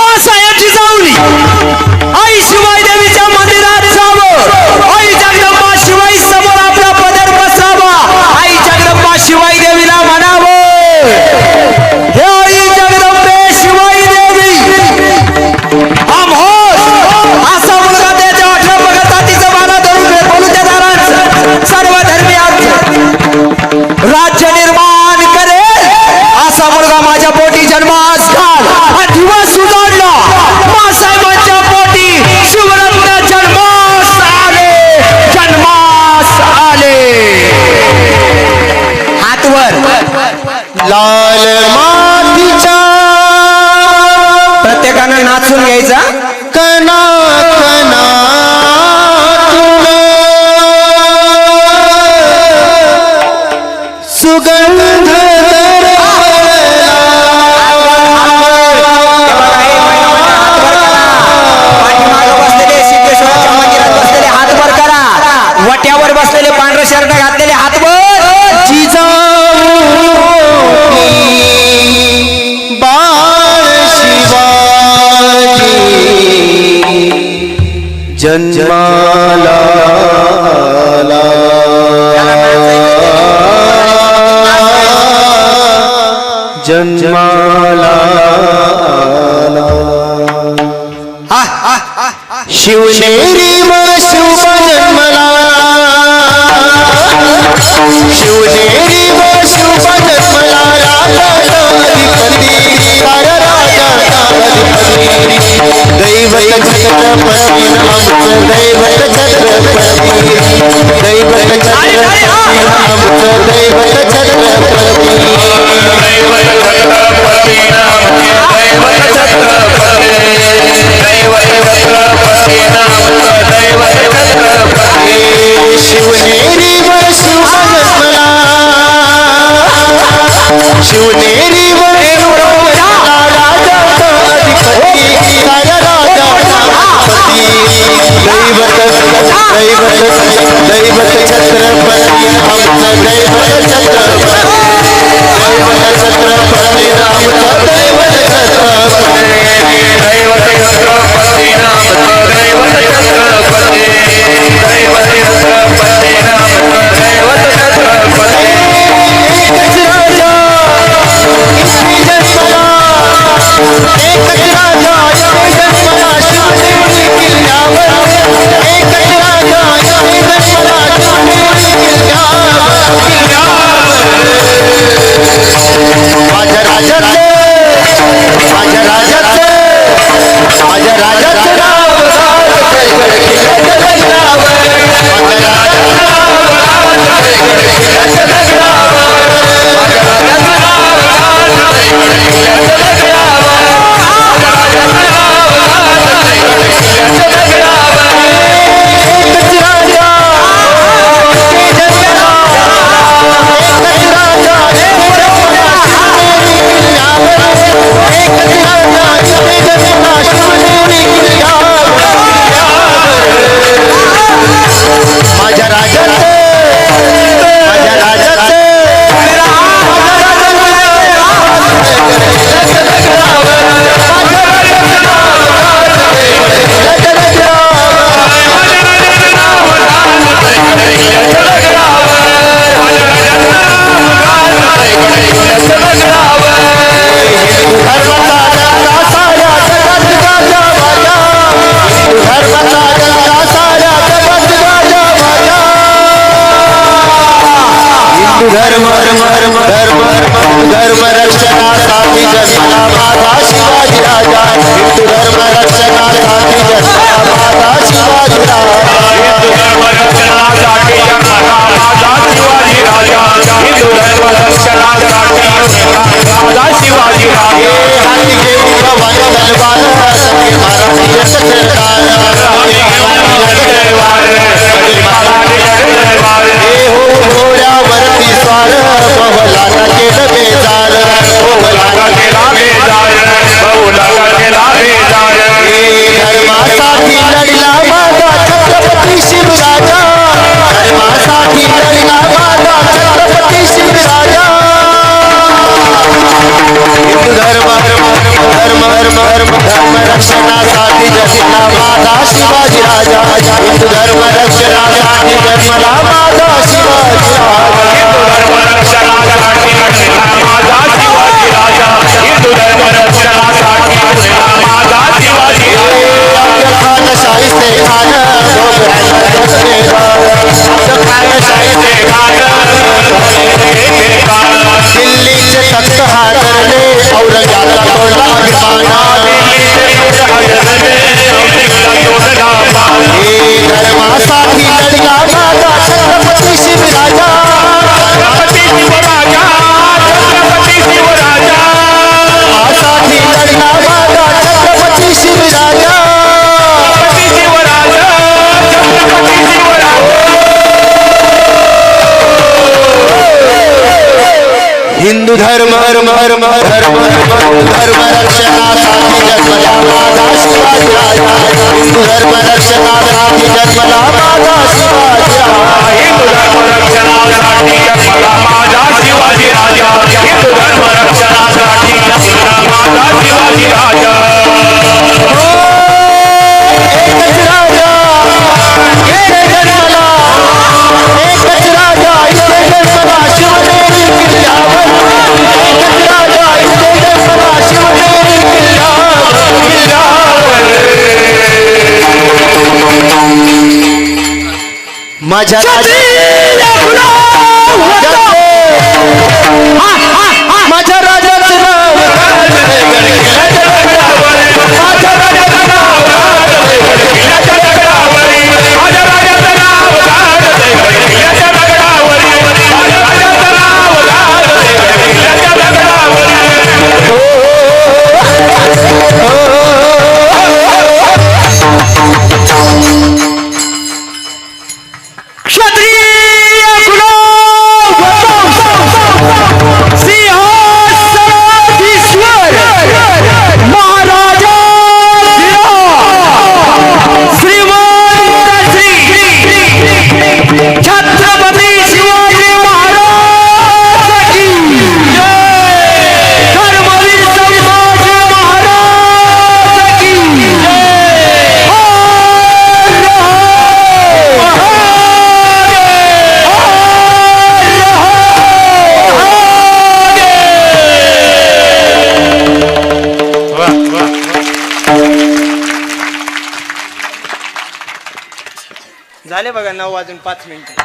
मासाहेबची जाऊली आई शिवाई देवीच्या मंदिरात जावं आई जगदंबा शिवाई समोर आपला पदर पसरावा आई जगदंबा शिवाई देवीला म्हणावं हे आई जगदंबे शिवाई देवी आम्होस असा मुलगा त्याच्या 18 भगतातीचं बाला धरून बोलू त्या दारात सर्व धर्मी राज्य निर्माण करेल असा मुलगा माझ्या पोटी जन्मास घाल हा दिवस उजाडला मासाहेबांच्या पोटी शिवरत्न जन्मास आले हातवर लाल मातीचा प्रत्येकानं नाचून घ्यायचा कना कना सुगंध वट्यावर बसलेले पांढरे शर्ट घातलेले हातवर बाळ शिवाजी जन्माला जन्माला शिवनेरी शुभ जन्मला शिवनेरी शुभ जन्मला राजाधिपती दैवत छत्रपती आमचं दैवत छत्रपती दैवत छत्रपती आमचं दैवत छत्रपती शिवनेरी शुभ जन्मला शिवनेरी दैवत छत्रपती आमचं दैवत छत्रपती दैवत छत्रपती आमचं दैवत छत्रपती दैवत छत्रपती आमचं दैवत छत्रपती दैवत छत्रपती आमचं दैवत छत्रपती एकच राजा इथे जन्मला एकच राजा इथे जन्मला शिवनेरी किल्ल्यावर एकच राजा इथे जन्मला शिवनेरी किल्ल्यावर माझ्या राजाचे माझ्या माझ्या क्षत्रिय कुलावतो. माझ्या राजाचं नाव क्षत्रिय कुलावतो. सिंहासनाधीश्वर महाराजा श्रीमंत श्री छत्रपती शिवाजी महाराज की धर्मवीर संभाजी महाराज की झाले बघा 9:05